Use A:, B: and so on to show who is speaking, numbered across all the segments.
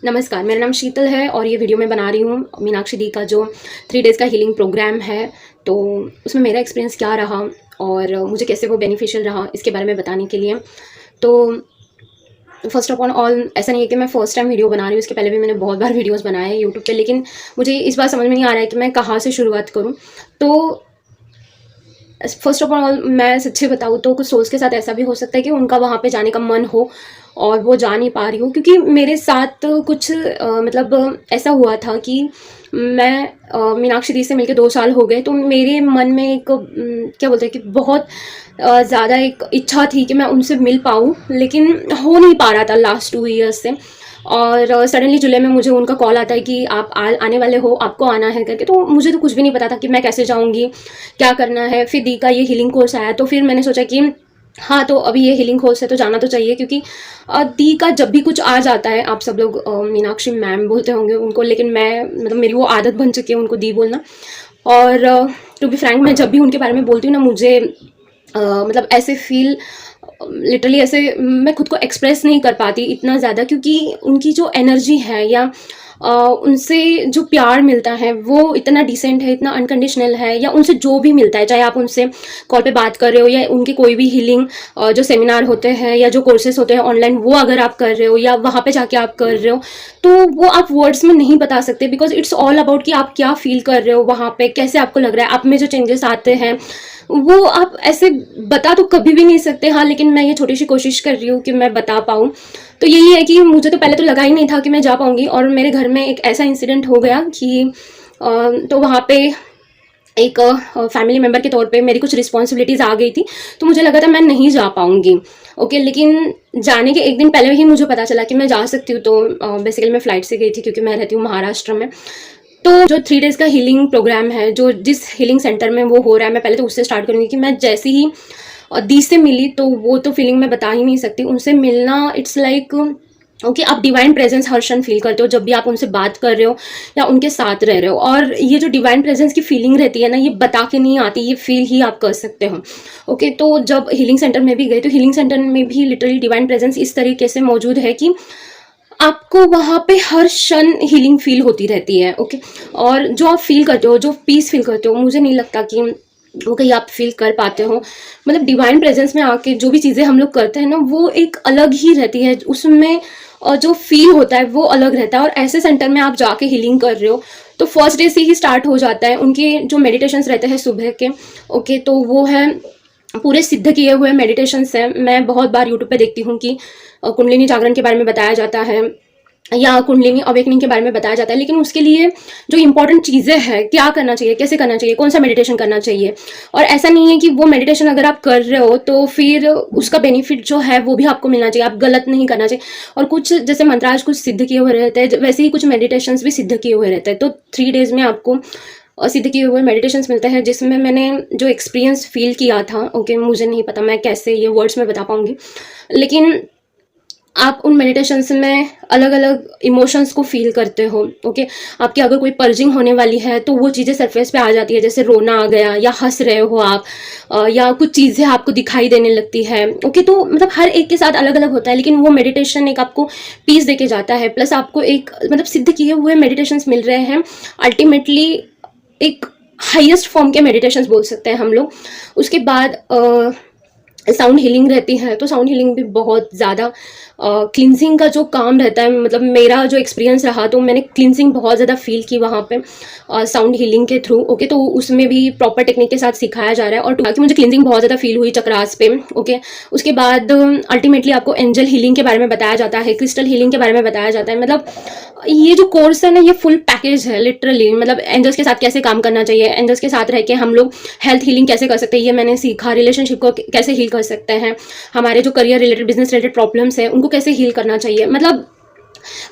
A: नमस्कार, मेरा नाम शीतल है और ये वीडियो मैं बना रही हूँ मीनाक्षी दी का जो 3 डेज़ का हीलिंग प्रोग्राम है। तो उसमें मेरा एक्सपीरियंस क्या रहा और मुझे कैसे वो बेनिफिशियल रहा, इसके बारे में बताने के लिए। तो फर्स्ट ऑफ ऑल ऐसा नहीं है कि मैं फर्स्ट टाइम वीडियो बना रही हूँ, इसके पहले भी मैंने बहुत बार वीडियोज़ बनाए हैं यूट्यूब पे, लेकिन मुझे इस बार समझ में नहीं आ रहा है कि मैं कहाँ से शुरुआत करूँ। तो फर्स्ट ऑफ ऑल मैं सच्ची बताऊँ तो कुछ सोल्स के साथ ऐसा भी हो सकता है कि उनका वहाँ पे जाने का मन हो और वो जा नहीं पा रही हो, क्योंकि मेरे साथ कुछ मतलब ऐसा हुआ था कि मैं मीनाक्षी दी से मिलके 2 साल हो गए। तो मेरे मन में एक क्या बोलते हैं कि बहुत ज़्यादा एक इच्छा थी कि मैं उनसे मिल पाऊँ, लेकिन हो नहीं पा रहा था लास्ट 2 ईयर्स से। और सडनली जुलाई में मुझे उनका कॉल आता है कि आप आने वाले हो, आपको आना है करके। तो मुझे तो कुछ भी नहीं पता था कि मैं कैसे जाऊँगी, क्या करना है। फिर दी का ये हीलिंग कोर्स आया, तो फिर मैंने सोचा कि हाँ, तो अभी ये हीलिंग कोर्स है तो जाना तो चाहिए, क्योंकि दी का जब भी कुछ आ जाता है, आप सब लोग मीनाक्षी मैम बोलते होंगे उनको, लेकिन मैं मतलब मेरी वो आदत बन चुकी है उनको दी बोलना। और टू बी फ्रैंक, मैं जब भी उनके बारे में बोलती हूँ ना, मुझे मतलब ऐसे फील लिटरली ऐसे मैं खुद को एक्सप्रेस नहीं कर पाती इतना ज़्यादा, क्योंकि उनकी जो एनर्जी है या उनसे जो प्यार मिलता है वो इतना डिसेंट है, इतना अनकंडीशनल है। या उनसे जो भी मिलता है, चाहे आप उनसे कॉल पे बात कर रहे हो या उनके कोई भी हीलिंग जो सेमिनार होते हैं या जो कोर्सेज होते हैं ऑनलाइन, वो अगर आप कर रहे हो या वहाँ पे जाके आप कर रहे हो, तो वो आप वर्ड्स में नहीं बता सकते, बिकॉज इट्स ऑल अबाउट कि आप क्या फील कर रहे हो वहाँ पे, कैसे आपको लग रहा है, आप में जो चेंजेस आते हैं वो आप ऐसे बता तो कभी भी नहीं सकते। हाँ, लेकिन मैं ये छोटी सी कोशिश कर रही हूँ कि मैं बता पाऊँ। तो यही है कि मुझे तो पहले तो लगा ही नहीं था कि मैं जा पाऊँगी, और मेरे घर में एक ऐसा इंसिडेंट हो गया कि तो वहाँ पे एक फैमिली मेम्बर के तौर पे मेरी कुछ रिस्पॉन्सिबिलिटीज़ आ गई थी, तो मुझे लगा था मैं नहीं जा पाऊँगी। ओके, लेकिन जाने के एक दिन पहले ही मुझे पता चला कि मैं जा सकती हूँ। तो बेसिकली मैं फ़्लाइट से गई थी, क्योंकि मैं रहती हूँ महाराष्ट्र में। तो जो 3 डेज़ का हीलिंग प्रोग्राम है, जो जिस हीलिंग सेंटर में वो हो रहा है, मैं पहले तो उससे स्टार्ट करूँगी कि मैं जैसे ही दी से मिली, तो वो तो फीलिंग मैं बता ही नहीं सकती। उनसे मिलना इट्स लाइक ओके, आप डिवाइन प्रेजेंस हर क्षण फील करते हो जब भी आप उनसे बात कर रहे हो या उनके साथ रह रहे हो। और ये जो डिवाइन प्रेजेंस की फीलिंग रहती है ना, ये बता के नहीं आती, ये फील ही आप कर सकते हो। ओके, तो जब हीलिंग सेंटर में भी गए, तो हीलिंग सेंटर में भी लिटरली डिवाइन प्रेजेंस इस तरीके से मौजूद है कि आपको वहाँ पे हर क्षण हीलिंग फील होती रहती है। ओके, और जो आप फील करते हो, जो पीस फील करते हो, मुझे नहीं लगता कि वो कहीं आप फील कर पाते हो। मतलब डिवाइन प्रेजेंस में आके जो भी चीज़ें हम लोग करते हैं ना, वो एक अलग ही रहती है उसमें, और जो फील होता है वो अलग रहता है। और ऐसे सेंटर में आप जाके हीलिंग कर रहे हो, तो फर्स्ट डे से ही स्टार्ट हो जाता है। उनके जो मेडिटेशंस रहते हैं सुबह के, ओके, तो वो है पूरे सिद्ध किए हुए मेडिटेशंस हैं। मैं बहुत बार यूट्यूब पे देखती हूँ कि कुंडलिनी जागरण के बारे में बताया जाता है या कुंडलिनी अवेकनिंग के बारे में बताया जाता है, लेकिन उसके लिए जो इंपॉर्टेंट चीज़ें हैं, क्या करना चाहिए, कैसे करना चाहिए, कौन सा मेडिटेशन करना चाहिए। और ऐसा नहीं है कि वो मेडिटेशन अगर आप कर रहे हो तो फिर उसका बेनिफिट जो है वो भी आपको मिलना चाहिए, आप गलत नहीं करना चाहिए। और कुछ जैसे मंत्राज कुछ सिद्ध किए हुए रहते हैं, वैसे ही कुछ मेडिटेशंस भी सिद्ध किए हुए रहते हैं। तो 3 डेज़ में आपको सिद्ध किए हुए मेडिटेशंस मिलते हैं, जिसमें मैंने जो एक्सपीरियंस फील किया था, ओके, मुझे नहीं पता मैं कैसे ये वर्ड्स में बता पाऊंगी, लेकिन आप उन मेडिटेशंस में अलग अलग इमोशंस को फील करते हो। ओके, आपकी अगर कोई पर्जिंग होने वाली है तो वो चीज़ें सरफेस पे आ जाती है, जैसे रोना आ गया या हंस रहे हो आप, या कुछ चीज़ें आपको दिखाई देने लगती है। ओके, तो मतलब हर एक के साथ अलग अलग होता है, लेकिन वो मेडिटेशन एक आपको पीस देके जाता है। प्लस आपको एक मतलब सिद्ध किए हुए मेडिटेशंस मिल रहे हैं, अल्टीमेटली एक हाईएस्ट फॉर्म के मेडिटेशंस बोल सकते हैं हम लोग। उसके बाद साउंड हीलिंग रहती है, तो साउंड हीलिंग भी बहुत ज़्यादा क्लिनजिंग का जो काम रहता है, मतलब मेरा जो एक्सपीरियंस रहा, तो मैंने क्लिनजिंग बहुत ज़्यादा फील की वहाँ पे साउंड हीलिंग के थ्रू। ओके, तो उसमें भी प्रॉपर टेक्निक के साथ सिखाया जा रहा है, और बाकी मुझे क्लिनजिंग बहुत ज़्यादा फील हुई चक्रास पे। ओके, उसके बाद अल्टीमेटली आपको एंजल हीलिंग के बारे में बताया जाता है, क्रिस्टल हीलिंग के बारे में बताया जाता है। मतलब ये जो कोर्स है ना, ये फुल पैकेज है लिटरली। मतलब एंजल्स के साथ कैसे काम करना चाहिए, एंजल्स के साथ रह के हम लोग हेल्थ हीलिंग कैसे कर सकते हैं, ये मैंने सीखा। रिलेशनशिप को कैसे हील कर सकते हैं, हमारे जो career related, business related problems है, उनको कैसे हील करना चाहिए। मतलब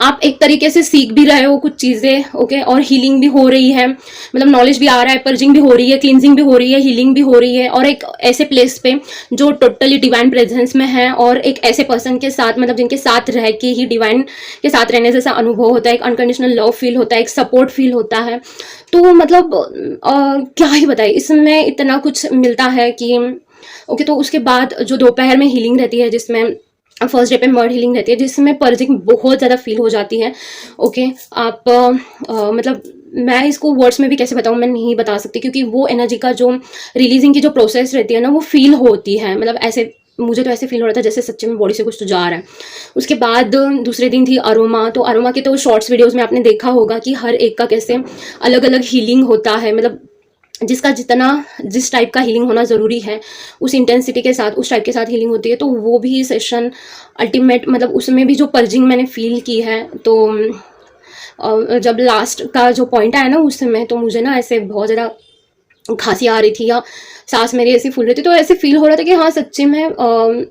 A: आप एक तरीके से सीख भी रहे हो कुछ चीज़ें, ओके, और हीलिंग भी हो रही है। मतलब नॉलेज भी आ रहा है, पर्जिंग भी हो रही है, क्लींजिंग भी हो रही है, हीलिंग भी हो रही है। और एक ऐसे प्लेस पे जो टोटली डिवाइन प्रेजेंस में है, और एक ऐसे पर्सन के साथ, मतलब जिनके साथ रह के ही डिवाइन के साथ रहने जैसा अनुभव होता है, एक अनकंडीशनल लव फील होता है, एक सपोर्ट फील होता है। तो मतलब क्या ही बताए, इसमें इतना कुछ मिलता है कि ओके। तो उसके बाद जो दोपहर में हीलिंग रहती है, जिसमें फर्स्ट डे पे मड हीलिंग रहती है जिसमें पर्जिंग बहुत ज़्यादा फील हो जाती है। ओके, आप मतलब मैं इसको वर्ड्स में भी कैसे बताऊँ, मैं नहीं बता सकती, क्योंकि वो एनर्जी का जो रिलीजिंग की जो प्रोसेस रहती है ना, वो फील होती है। मतलब ऐसे मुझे तो ऐसे फील हो रहा था जैसे सच्चे में बॉडी से कुछ तो जा रहा है। उसके बाद दूसरे दिन थी अरोमा। तो अरोमा के तो शॉर्ट्स वीडियोज़ में आपने देखा होगा कि हर एक का कैसे अलग अलग हीलिंग होता है। मतलब जिसका जितना जिस टाइप का हीलिंग होना ज़रूरी है, उस इंटेंसिटी के साथ, उस टाइप के साथ हीलिंग होती है। तो वो भी सेशन अल्टीमेट, मतलब उसमें भी जो पर्जिंग मैंने फील की है, तो जब लास्ट का जो पॉइंट आया ना उस समय, तो मुझे ना ऐसे बहुत ज़्यादा खांसी आ रही थी या सांस मेरी ऐसी फूल रही थी। तो ऐसे फील हो रहा था कि हाँ सच्ची में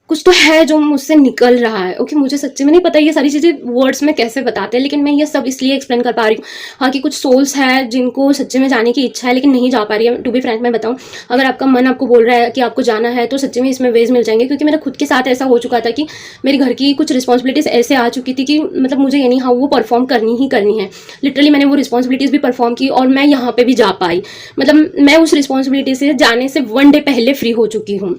A: कुछ तो है जो मुझसे निकल रहा है। ओके, मुझे सच्ची में नहीं पता ये सारी चीज़ें वर्ड्स में कैसे बताते हैं, लेकिन मैं ये सब इसलिए एक्सप्लेन कर पा रही हूँ। हाँ, कि कुछ सोल्स हैं जिनको सच्चे में जाने की इच्छा है लेकिन नहीं जा पा रही है। टू बी फ्रैंक मैं बताऊँ, अगर आपका मन आपको बोल रहा है कि आपको जाना है तो सच्ची में इसमें वेज मिल जाएंगे। क्योंकि मेरा खुद के साथ ऐसा हो चुका था कि मेरे घर की कुछ रिस्पॉन्सिबिलिटीज़ ऐसे आ चुकी थी कि मतलब मुझे एनी हाउ वो परफॉर्म करनी ही करनी है। लिटरली मैंने वो रिस्पॉन्सिबिलिटीज़ भी परफॉर्म की और मैं यहाँ पर भी जा पाई। मतलब मैं उस रिस्पॉन्सिबिलिटी से जाने से 1 डे पहले फ्री हो चुकी हूँ।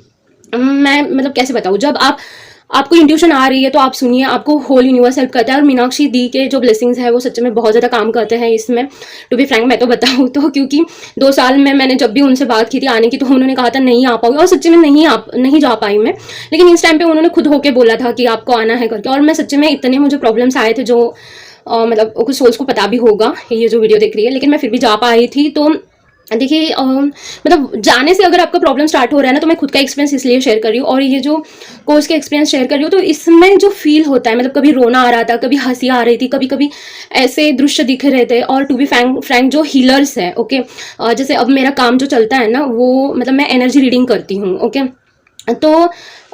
A: मैं मतलब कैसे बताऊँ, जब आपको इंट्यूशन आ रही है तो आप सुनिए, आपको होल यूनिवर्स हेल्प करता है। और मीनाक्षी दी के जो ब्लेसिंग्स है वो सच में बहुत ज़्यादा काम करते हैं इसमें। टू बी फ्रैंक मैं तो बताऊँ तो, क्योंकि 2 साल में मैंने जब भी उनसे बात की थी आने की, तो उन्होंने कहा था नहीं आ पाऊंगी, और सच्ची में नहीं जा पाई मैं। लेकिन इस टाइम पे उन्होंने खुद होके बोला था कि आपको आना है करके। और मैं सच्ची में इतने मुझे प्रॉब्लम्स आए थे जो मतलब कुछ सोल्स को पता भी होगा ये जो वीडियो देख रही है, लेकिन मैं फिर भी जा पाई थी। तो देखिए मतलब जाने से अगर आपका प्रॉब्लम स्टार्ट हो रहा है ना, तो मैं खुद का एक्सपीरियंस इसलिए शेयर कर रही हूँ, और ये जो कोर्स के एक्सपीरियंस शेयर कर रही हूँ, तो इसमें जो फील होता है, मतलब कभी रोना आ रहा था, कभी हंसी आ रही थी, कभी कभी ऐसे दृश्य दिख रहे थे। और टू बी फ्रैंक जो हीलर्स है, ओके, जैसे अब मेरा काम जो चलता है ना, वो मतलब मैं एनर्जी रीडिंग करती हूँ। ओके, तो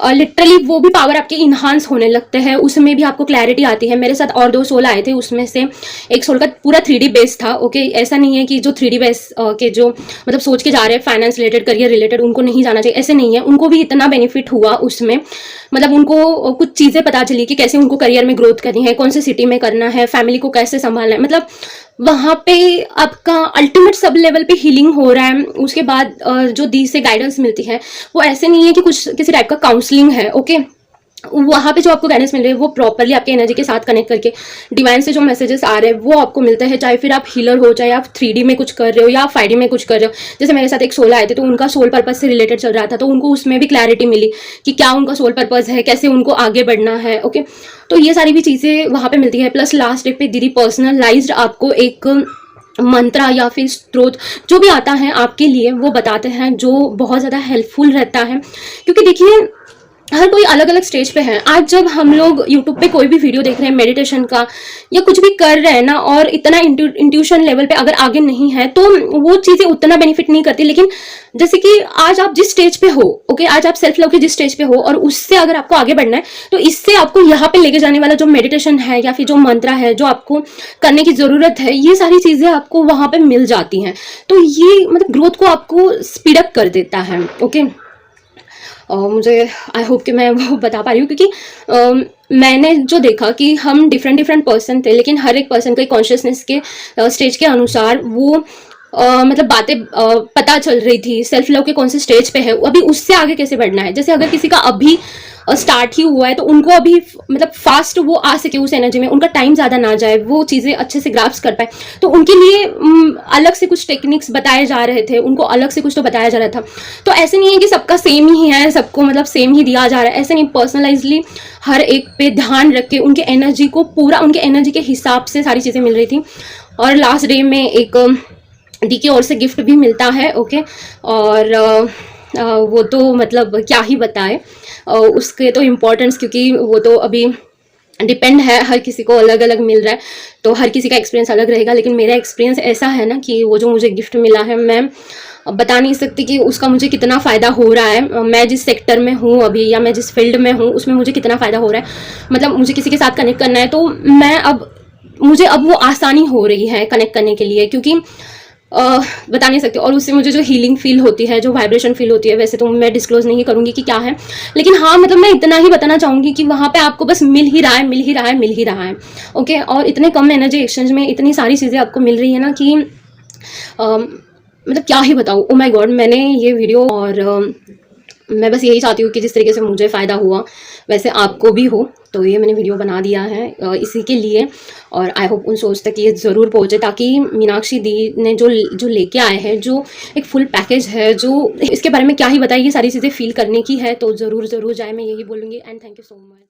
A: लिटरली वो भी पावर आपके इन्हांस होने लगते हैं, उसमें भी आपको क्लैरिटी आती है। मेरे साथ और 2 सोल आए थे, उसमें से एक सोल का पूरा 3D बेस था। ओके, ऐसा नहीं है कि जो 3D बेस के जो मतलब सोच के जा रहे हैं फाइनेंस रिलेटेड, करियर रिलेटेड, उनको नहीं जाना चाहिए, ऐसे नहीं है। उनको भी इतना बेनिफिट हुआ उसमें। मतलब उनको कुछ चीज़ें पता चली कि कैसे उनको करियर में ग्रोथ करनी है, कौन से सिटी में करना है, फैमिली को कैसे संभालना है। मतलब वहाँ पे आपका अल्टीमेट सब लेवल पे हीलिंग हो रहा है। उसके बाद जो दी से गाइडेंस मिलती है, वो ऐसे नहीं है कि कुछ किसी टाइप का काउंसलिंग है। ओके, वहाँ पे जो आपको गाइडेंस मिल रही है वो प्रॉपरली आपके एनर्जी के साथ कनेक्ट करके डिवाइन से जो मैसेजेस आ रहे हैं वो आपको मिलते हैं। चाहे फिर आप हीलर हो, चाहे आप 3D में कुछ कर रहे हो या 5D में कुछ कर रहे हो। जैसे मेरे साथ एक सोल आए थे, तो उनका सोल पर्पज से रिलेटेड चल रहा था, तो उनको उसमें भी क्लैरिटी मिली कि क्या उनका सोल पर्पज है, कैसे उनको आगे बढ़ना है। ओके, तो ये सारी भी चीज़ें वहाँ पे मिलती है। प्लस लास्ट डे पे दीदी पर्सनलाइज्ड आपको एक मंत्रा या फिर स्त्रोत जो भी आता है आपके लिए वो बताते हैं, जो बहुत ज़्यादा हेल्पफुल रहता है। क्योंकि देखिए हर कोई अलग अलग स्टेज पे है। आज जब हम लोग यूट्यूब पे कोई भी वीडियो देख रहे हैं मेडिटेशन का या कुछ भी कर रहे हैं ना, और इतना इंट्यूशन लेवल पे अगर आगे नहीं है, तो वो चीज़ें उतना बेनिफिट नहीं करती। लेकिन जैसे कि आज आप जिस स्टेज पे हो, ओके, आज आप सेल्फ लव के जिस स्टेज पे हो, और उससे अगर आपको आगे बढ़ना है, तो इससे आपको यहाँ पे लेके जाने वाला जो मेडिटेशन है या फिर जो मंत्रा है जो आपको करने की ज़रूरत है, ये सारी चीज़ें आपको वहाँ पे मिल जाती हैं। तो ये मतलब ग्रोथ को आपको स्पीडअप कर देता है। ओके, मुझे आई होप कि मैं वो बता पा रही हूँ, क्योंकि मैंने जो देखा कि हम डिफरेंट पर्सन थे, लेकिन हर एक पर्सन के कॉन्शियसनेस के स्टेज के अनुसार वो मतलब बातें पता चल रही थी। सेल्फ लव के कौन से स्टेज पे है, अभी उससे आगे कैसे बढ़ना है। जैसे अगर किसी का अभी स्टार्ट ही हुआ है, तो उनको अभी मतलब फास्ट वो आ सके उस एनर्जी में, उनका टाइम ज़्यादा ना जाए, वो चीज़ें अच्छे से ग्रास्प कर पाए, तो उनके लिए अलग से कुछ टेक्निक्स बताए जा रहे थे, उनको अलग से कुछ तो बताया जा रहा था। तो ऐसे नहीं है कि सबका सेम ही है, सबको मतलब सेम ही दिया जा रहा है, ऐसे नहीं। पर्सनलाइजली हर एक पे ध्यान रख के उनके एनर्जी को पूरा उनके एनर्जी के हिसाब से सारी चीज़ें मिल रही थी। और लास्ट डे में एक डी की ओर से गिफ्ट भी मिलता है। ओके, और वो तो मतलब क्या ही बताए उसके तो इम्पोर्टेंस, क्योंकि वो तो अभी डिपेंड है, हर किसी को अलग अलग मिल रहा है, तो हर किसी का एक्सपीरियंस अलग रहेगा। लेकिन मेरा एक्सपीरियंस ऐसा है ना कि वो जो मुझे गिफ्ट मिला है, मैं बता नहीं सकती कि उसका मुझे कितना फ़ायदा हो रहा है। मैं जिस सेक्टर में हूँ अभी, या मैं जिस फील्ड में हूँ, उसमें मुझे कितना फ़ायदा हो रहा है। मतलब मुझे किसी के साथ कनेक्ट करना है, तो मुझे अब वो आसानी हो रही है कनेक्ट करने के लिए, क्योंकि बता नहीं सकती। और उससे मुझे जो हीलिंग फील होती है, जो वाइब्रेशन फील होती है, वैसे तो मैं डिस्क्लोज नहीं करूँगी कि क्या है, लेकिन हाँ मतलब मैं इतना ही बताना चाहूँगी कि वहाँ पे आपको बस मिल ही रहा है। ओके, और इतने कम एनर्जी एक्सचेंज में इतनी सारी चीज़ें आपको मिल रही है ना कि मतलब क्या ही बताऊँ। ओ माय गॉड, मैंने ये वीडियो और मैं बस यही चाहती हूँ कि जिस तरीके से मुझे फ़ायदा हुआ वैसे आपको भी हो। तो ये मैंने वीडियो बना दिया है इसी के लिए, और आई होप उन सोर्स तक ये ज़रूर पहुँचे, ताकि मीनाक्षी दी ने जो जो लेके आए हैं, जो एक फुल पैकेज है, जो इसके बारे में क्या ही बताइए, ये सारी चीज़ें फ़ील करने की है, तो ज़रूर ज़रूर जाए, मैं यही बोलूँगी। And thank you so much.